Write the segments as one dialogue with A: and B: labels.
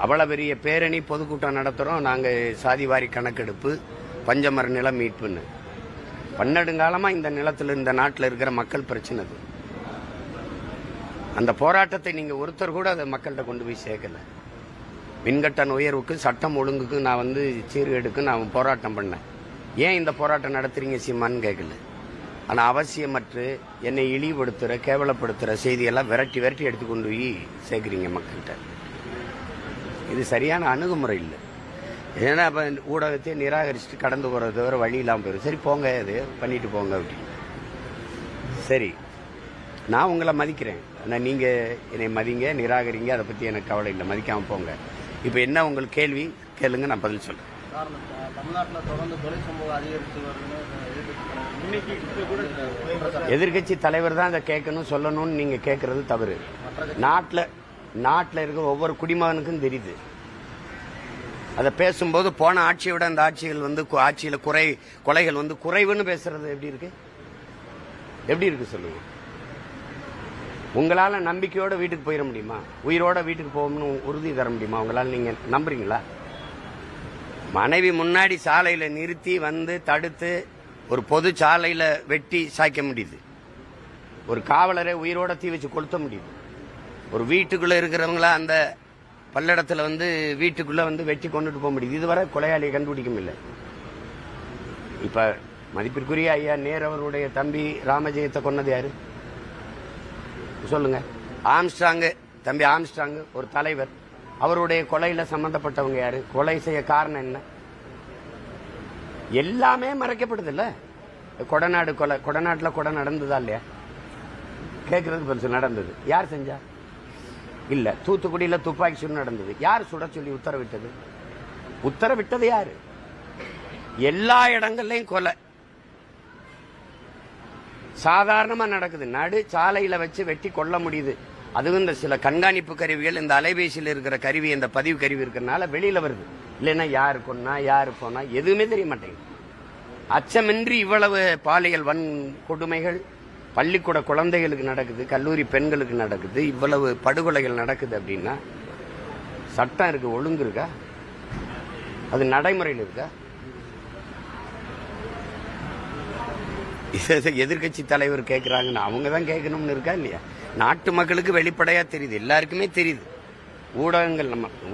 A: அவ்வளோ பெரிய பேரணி பொதுக்கூட்டம் நடத்துகிறோம். நாங்கள் சாதிவாரி கணக்கெடுப்பு பஞ்சமர நிலம் மீட்புன்னு பன்னெடுங்காலமாக இந்த நிலத்தில் இந்த நாட்டில் இருக்கிற மக்கள் பிரச்சனை. அந்த போராட்டத்தை நீங்கள் ஒருத்தர் கூட அதை மக்கள்கிட்ட கொண்டு போய் சேர்க்கல. மின்கட்டண உயர்வுக்கு சட்டம் ஒழுங்குக்கு நான் சீர்கேடுக்கு நான் போராட்டம் பண்ணேன். ஏன் இந்த போராட்டம் நடத்துறீங்க சீமான்னு கேட்கல. ஆனால் அவசியமற்று என்னை இழிவுபடுத்துகிற கேவலப்படுத்துகிற செய்தியெல்லாம் விரட்டி விரட்டி எடுத்து கொண்டு போய் சேர்க்குறீங்க மக்கள்கிட்ட. இது சரியான அணுகுமுறை இல்லை. ஏன்னா இப்போ ஊடகத்தை நிராகரிச்சுட்டு கடந்து போகிறத தவிர வழி இல்லாமல் போயிடும். சரி போங்க, இது பண்ணிட்டு போங்க அப்படின்னு. சரி, நான் உங்களை மதிக்கிறேன். ஆனால் நீங்கள் என்னை மதிங்க, நிராகரிங்க, அதை பற்றி எனக்கு கவலை இல்லை. மதிக்காமல் போங்க. இப்போ என்ன உங்களுக்கு கேள்வி கேளுங்க, நான் பதில் சொல்கிறேன்.
B: தமிழ்நாட்டில் தொடர்ந்து கொலை சம்பவம் அதிகரித்து
A: எதிர்கட்சி தலைவர் தான் அதை கேட்கணும் சொல்லணும்னு நீங்கள் கேட்கறது தவறு. நாட்டில் இருக்கிற ஒவ்வொரு குடிமகனுக்கும் தெரியுது. அதை பேசும்போது போன ஆட்சியை விட அந்த ஆட்சிகள் ஆட்சியில் கொலைகள் குறைவுன்னு பேசுறது எப்படி இருக்கு சொல்லுங்க. உங்களால நம்பிக்கையோட வீட்டுக்கு போயிட முடியுமா? உயிரோட வீட்டுக்கு போகணும்னு உறுதி தர முடியுமா? உங்களால் நீங்க நம்புறீங்களா? மனைவி முன்னாடி சாலையில நிறுத்தி தடுத்து ஒரு பொது சாலையில வெட்டி சாய்க்க முடியுது. ஒரு காவலரை உயிரோட தீ வச்சு கொளுத்த முடியுது. ஒரு வீட்டுக்குள்ள இருக்கிறவங்கள அந்த பல்லடத்துல வீட்டுக்குள்ள வெட்டி கொண்டுட்டு போக முடியுது. இதுவரை கொலையாளியை கண்டுபிடிக்க முடியல. இப்ப மதிப்பிற்குரிய ஐயா நேரு அவருடைய தம்பி ராமஜெயத்தை கொன்னது யாரு சொல்லுங்க? ஆம்ஸ்ட்ராங், தம்பி ஆம்ஸ்ட்ராங் ஒரு தலைவர். அவருடைய கொலையில சம்பந்தப்பட்டவங்க யாரு? கொலை செய்ய காரணம் என்ன? எல்லாமே மறைக்கப்படுது இல்ல. கொடநாடு கொலை, கொடநாட்டுல கொடை நடந்ததா இல்லையா? கேட்கறதுக்கு பதில் நடந்தது. யார் செஞ்சா? இல்ல. தூத்துக்குடியில துப்பாக்கி சூடு நடந்தது. யார் சுட சொல்லி உத்தரவிட்டது யாரு? எல்லா இடங்கள்லயும் கொலை சாதாரணமா நடக்குது. நடு சாலையில வச்சு வெட்டி கொல்ல முடியுது. அதுவும் இந்த சில கண்காணிப்பு கருவிகள், இந்த அலைபேசியில் இருக்கிற கருவி, இந்த பதிவு கருவி இருக்கிறனால வெளியில வருது. இல்லைன்னா யாரு கொன்னா யாரு போனா எதுவுமே தெரிய மாட்டேங்குது. அச்சமின்றி இவ்வளவு பாலியல் கொடுமைகள் பள்ளிக்கூட குழந்தைகளுக்கு நடக்குது, கல்லூரி பெண்களுக்கு நடக்குது, இவ்வளவு படுகொலைகள் நடக்குது அப்படின்னா சட்டம் இருக்கு, ஒழுங்கு இருக்கா? அது நடைமுறையில் இருக்கா? எதிர்கட்சி தலைவர் கேட்கிறாங்கன்னு அவங்க தான் கேட்கணும்னு இருக்கா இல்லையா? நாட்டு மக்களுக்கு வெளிப்படையா தெரியுது, எல்லாருக்குமே தெரியுது.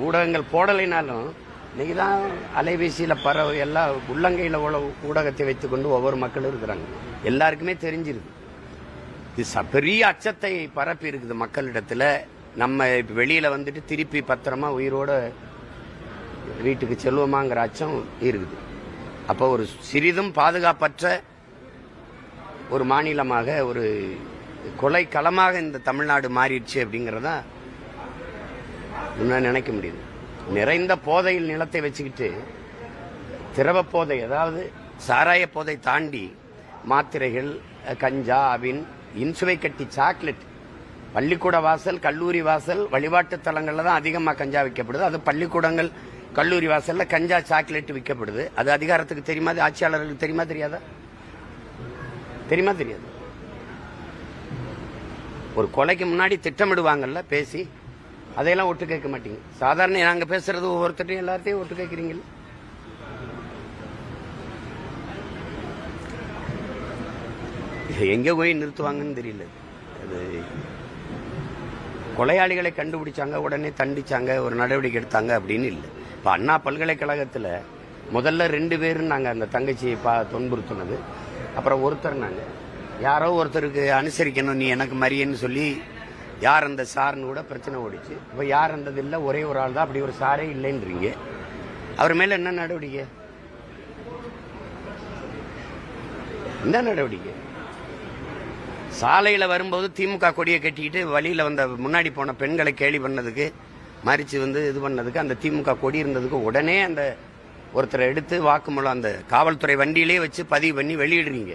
A: ஊடகங்கள் போடலைனாலும் இன்னைக்கு தான் அலைபேசியில எல்லா உள்ளங்கையில ஊடகத்தை வைத்துக்கொண்டு ஒவ்வொரு மக்களும் இருக்கிறாங்க. எல்லாருக்குமே தெரிஞ்சிருக்கு. இது பெரிய அச்சத்தை பரப்பி இருக்குது மக்களிடத்துல. நம்ம வெளியில திருப்பி பத்திரமா உயிரோட வீட்டுக்கு செல்வோமாங்கிற அச்சம் இருக்குது. அப்போ ஒரு சிறிதும் பாதுகாப்பற்ற ஒரு மாநிலமாக, ஒரு கொலை களமாக இந்த தமிழ்நாடு மாறிடுச்சு அப்படிங்கறத நினைக்க முடியுது. நிறைந்த போதையில் நிலத்தை வச்சுக்கிட்டு திரவ போதை, அதாவது சாராய போதை தாண்டி மாத்திரைகள், கஞ்சா, அபின், இன்சுவை கட்டி, சாக்லேட், பள்ளிக்கூட வாசல், கல்லூரி வாசல், வழிபாட்டு தலங்கள்ல தான் அதிகமா கஞ்சா விற்கப்படுது. அது பள்ளிக்கூடங்கள், கல்லூரி வாசல்ல கஞ்சா, சாக்லேட் விற்கப்படுது. அது அதிகாரத்துக்கு தெரியுமா? ஆட்சியாளர்களுக்கு தெரியுமா தெரியாதா? தெரியாது. ஒரு கொலைக்கு முன்னாடி திட்டமிடுவாங்கல்ல பேசி, அதையெல்லாம் ஒட்டு கேட்க மாட்டீங்க. சாதாரண நாங்க பேசுறது ஒவ்வொருத்தரையும் எல்லாத்தையும் ஒட்டு கேட்கிறீங்க. எங்க போய் நிறுத்துவாங்கன்னு தெரியல. அது கொலையாளிகளை கண்டுபிடிச்சாங்க, உடனே தண்டிச்சாங்க, ஒரு நடவடிக்கை எடுத்தாங்க அப்படின்னு இல்லை. இப்ப அண்ணா பல்கலைக்கழகத்துல முதல்ல 2 பேரும் நாங்க அந்த தங்கச்சியை துன்புறுத்தினது. அப்புறம் ஒருத்தர் நாங்க யாரோ ஒருத்தருக்கு அனுசரிக்கணும், நீ எனக்கு மரியன்னு சொல்லி யார் அந்த சார்னு கூட பிரச்சனை ஓடிச்சு. இப்ப யார் அந்தது இல்லை, ஒரே ஒரு ஆள் தான். அப்படி ஒரு சாரே இல்லைன்றீங்க. அவர் மேல என்ன நடவடிக்கை? என்ன நடவடிக்கை? சாலையில வரும்போது திமுக கொடியை கட்டிக்கிட்டு வழியில முன்னாடி போன பெண்களை கேலி பண்ணதுக்கு, மறிச்சு இது பண்ணதுக்கு, அந்த திமுக கொடி இருந்ததுக்கு உடனே அந்த ஒருத்தரை எடுத்து வாக்குமூலம் அந்த காவல்துறை வண்டியிலே வச்சு பதிவு பண்ணி வெளியிடுறீங்க.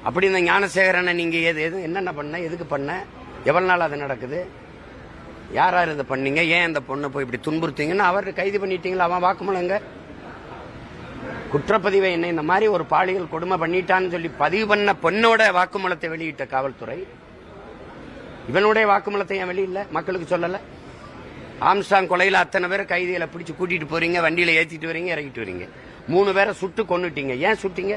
A: அப்படி இந்த ஞானசேகரனை நீங்க என்னென்ன பண்ண, எதுக்கு பண்ண, எவ்வளவு நாள் அது நடக்குது, யார் இதை பண்ணீங்க, ஏன் அந்த பொண்ணை போய் இப்படி துன்புறுத்தீங்கன்னு அவர் கைது பண்ணிட்டீங்களா? அவன் வாக்குமூலங்க குற்றப்பதிவை என்ன இந்த மாதிரி ஒரு பாலியல் கொடுமை பண்ணிட்டான்னு சொல்லி பதிவு பண்ண பொண்ணோட வாக்குமூலத்தை வெளியிட்ட காவல்துறை இவனுடைய வாக்குமூலத்தை ஏன் வெளியில மக்களுக்கு சொல்லல? ஆம்ஸ்டாங் கொலையில அத்தனை பேரை கைதிகளை பிடிச்சு கூட்டிட்டு போறீங்க, வண்டியில ஏத்திட்டு வரீங்க, இறக்கிட்டு வரீங்க. 3 பேரை சுட்டு கொன்னுட்டீங்க. ஏன் சுட்டீங்க?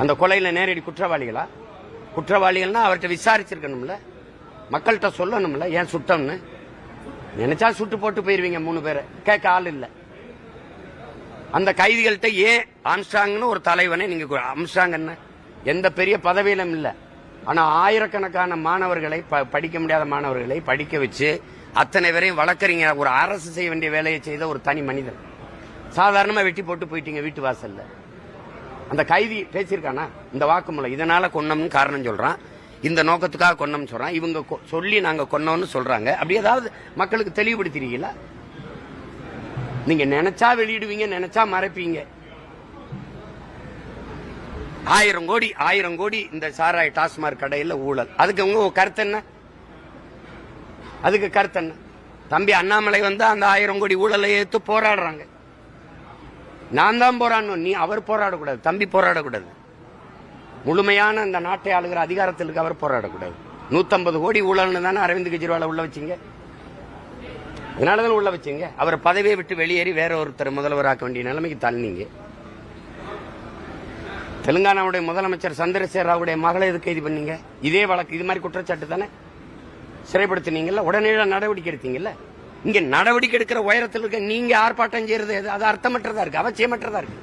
A: அந்த கொலையில நேரடி குற்றவாளிகளா? குற்றவாளிகள்னா அவர்கிட்ட விசாரிச்சிருக்கணும்ல, மக்கள்கிட்ட சொல்லணும்ல ஏன் சுட்டம்னு. நினைச்சா சுட்டு போட்டு போயிருவீங்க 3 பேரை, கேட்க ஆள் இல்ல. அந்த கைதிகள்கிட்ட ஏன் ஆம்ஸ்டாங்னு ஒரு தலைவனை நீங்க, ஆம்ஸ்டாங் என்ன எந்த பெரிய பதவியிலும் இல்ல, ஆனா ஆயிரக்கணக்கான மாணவர்களை, படிக்க முடியாத மாணவர்களை படிக்க வச்சு அத்தனை பேரையும் வழக்கறிஞர், ஒரு அரசு செய்ய வேண்டிய வேலையை செய்த ஒரு தனி மனிதன். சாதாரணமா வெட்டி போட்டு போயிட்டீங்க வீட்டு வாசல்ல. அந்த கைதி பேசியிருக்கானா? இந்த வாக்குமூலம் இதனால கொன்னோம்னு காரணம் சொல்றான், இந்த நோக்கத்துக்காக கொன்னோம்னு சொல்றான். இவங்க சொல்லி நாங்க கொன்னோம்னு சொல்றாங்க. அப்படி ஏதாவது மக்களுக்கு தெளிவுபடுத்திருக்கீங்களா? நீங்க நினைச்சா வெளியிடுவீங்க, நினைச்சா மறைப்பீங்க. 1000 கோடி இந்த சாராய் டாஸ்மாக் கடையில் ஊழல். அதுக்கு உங்க கருத்து என்ன? அதுக்கு கருத்து என்ன? தம்பி அண்ணாமலை வந்து அந்த 1000 கோடி ஊழலை ஏற்று போராடுறாங்க. நான் தான் போராடணும், நீ அவர் போராடக்கூடாது, தம்பி போராடக்கூடாது. முழுமையான இந்த நாட்டை ஆளுகிற அதிகாரத்திற்கு அவர் போராடக்கூடாது. 150 கோடி ஊழல்னு தானே அரவிந்த் கெஜ்ரிவாலை உள்ள வச்சீங்க. அதனாலதான் உள்ள வச்சீங்க. அவர் பதவியை விட்டு வெளியேறி வேற ஒருத்தர் முதல்வராக்க வேண்டிய நிலைமைக்கு தள்ளினீங்க. தெலுங்கானாவுடைய முதலமைச்சர் சந்திரசேகர ராவுடைய மகளை எது கைது பண்ணீங்க? இதே வழக்கு, இது மாதிரி குற்றச்சாட்டு தானே. சிறைப்படுத்தினீங்கல்ல, உடனே நடவடிக்கை எடுத்தீங்கல்ல. இங்க நடவடிக்கை எடுக்கிற உயரத்தில் இருக்க நீங்க ஆர்ப்பாட்டம் செய்யறது அது அர்த்தமற்றதா இருக்கு, அவசியமற்றதா இருக்கு.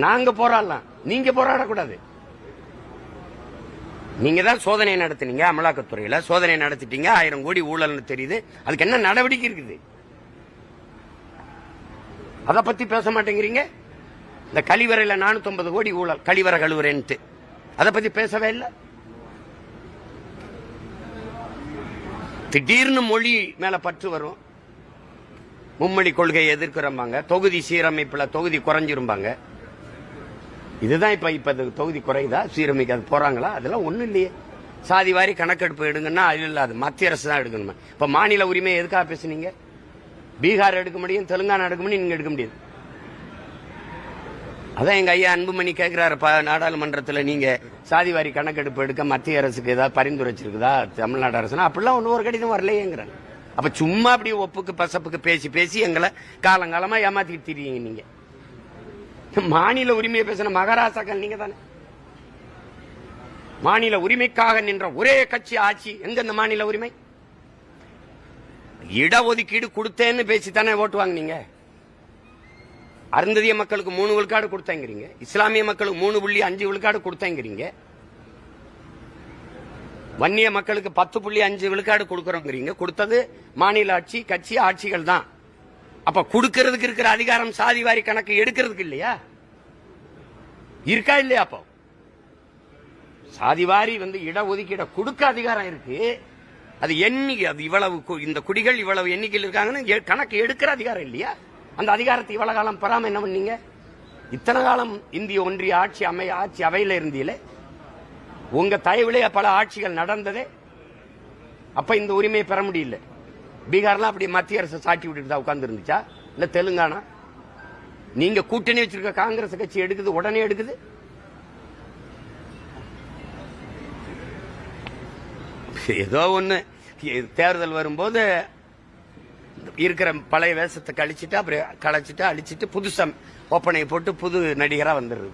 A: நாங்க போராடலாம், நீங்க போராடக்கூடாது. நீங்க தான் சோதனை நடத்தினீங்க, அமலாக்கத்துறையில சோதனை நடத்திட்டீங்க. 1000 கோடி ஊழல்னு தெரியுது, அதுக்கு என்ன நடவடிக்கை இருக்குது? அத பத்தி பேச மாட்டேங்கிறீங்க. இந்த கழிவறையில 450 கோடி ஊழல், கழிவறை கழுவுறேன்ட்டு அதை பத்தி பேசவே இல்லை. திடீர்னு மொழி மேல பற்று வரும், மும்மொழி கொள்கையை எதிர்க்கிறம்பாங்க, தொகுதி சீரமைப்புல தொகுதி குறைஞ்சிருப்பாங்க. இதுதான் இப்ப தொகுதி குறையுதா, சீரமைக்க போறாங்களா? அதெல்லாம் ஒண்ணும் இல்லையே. சாதி வாரி கணக்கெடுப்பு எடுங்கன்னா அது இல்ல, அது மத்திய அரசு தான் எடுக்கணும். இப்ப மாநில உரிமை எதுக்காக பேசுனீங்க? பீகார் எடுக்க முடியும், தெலுங்கானா எடுக்க முடியும், நீங்க எடுக்க முடியாது. அதான் எங்க ஐயா அன்புமணி கேட்கிறாரு நாடாளுமன்றத்தில், நீங்க சாதிவாரி கணக்கெடுப்பு எடுக்க மத்திய அரசுக்கு ஏதாவது பரிந்துரைச்சிருக்குதா தமிழ்நாடு அரசு? அப்படிலாம் ஒன்னும் ஒரு கடிதம் வரலையேங்கிறாங்க. அப்ப சும்மா அப்படி ஒப்புக்கு பசப்புக்கு பேசி பேசி எங்களை காலங்காலமா ஏமாத்திட்டு திரியுங்க நீங்க. மாநில உரிமையை பேசின மகாராஷ்டிராக்கள் நீங்க தானே. மாநில உரிமைக்காக நின்ற ஒரே கட்சி ஆட்சி எங்க? இந்த மாநில உரிமை இடஒதுக்கீடு கொடுத்தேன்னு பேசித்தானே ஓட்டு வாங்கினீங்க. அருந்ததிய மக்களுக்கு 3 விழுக்காடு கொடுத்தேங்கிறீங்க, இஸ்லாமிய மக்களுக்கு 3.5 விழுக்காடு கொடுத்தேங்கிறீங்க, வன்னிய மக்களுக்கு 10.5 விழுக்காடு கொடுக்கறோங்கிறீங்க. கொடுத்தது மாநில ஆட்சி, கட்சி ஆட்சிகள் தான். அப்ப கொடுக்கிறதுக்கு இருக்கிற அதிகாரம் சாதிவாரி கணக்கு எடுக்கிறதுக்கு இல்லையா? இருக்கா இல்லையா? அப்போ சாதிவாரி இடஒதுக்கீட கொடுக்க அதிகாரம் இருக்கு. அது எண்ணிக்கை, அது இவ்வளவு, இந்த குடிகள் இவ்வளவு எண்ணிக்கையில் இருக்காங்கன்னு கணக்கு எடுக்கிற அதிகாரம் இல்லையா? அந்த அதிகாரத்தை இவ்வளவு காலம் பெறாம என்ன பண்ணீங்க? இத்தனை காலம் இந்திய ஒன்றிய ஆட்சி அவையில இருந்தீங்களே, உங்க தயவுலே பல ஆட்சிகள் நடந்ததே. அப்ப இந்த உரிமையை பெற முடியல. பீகார்லாம் அப்படி மத்திய அரசு சாட்டி விட்டுட்டு தான் உட்கார்ந்து இருந்துச்சா? இல்ல தெலுங்கானா நீங்க கூட்டணி வச்சிருக்க காங்கிரஸ் கட்சி எடுக்குது, உடனே எடுக்குது. ஏதோ ஒண்ணு தேர்தல் வரும்போது இருக்கிற பழைய வேஷத்தை கழிச்சிட்டு அப்புறம் களைச்சிட்டு அழிச்சிட்டு புதுசா ஒப்பனையை போட்டு புது நடிகரா வந்துடுறது.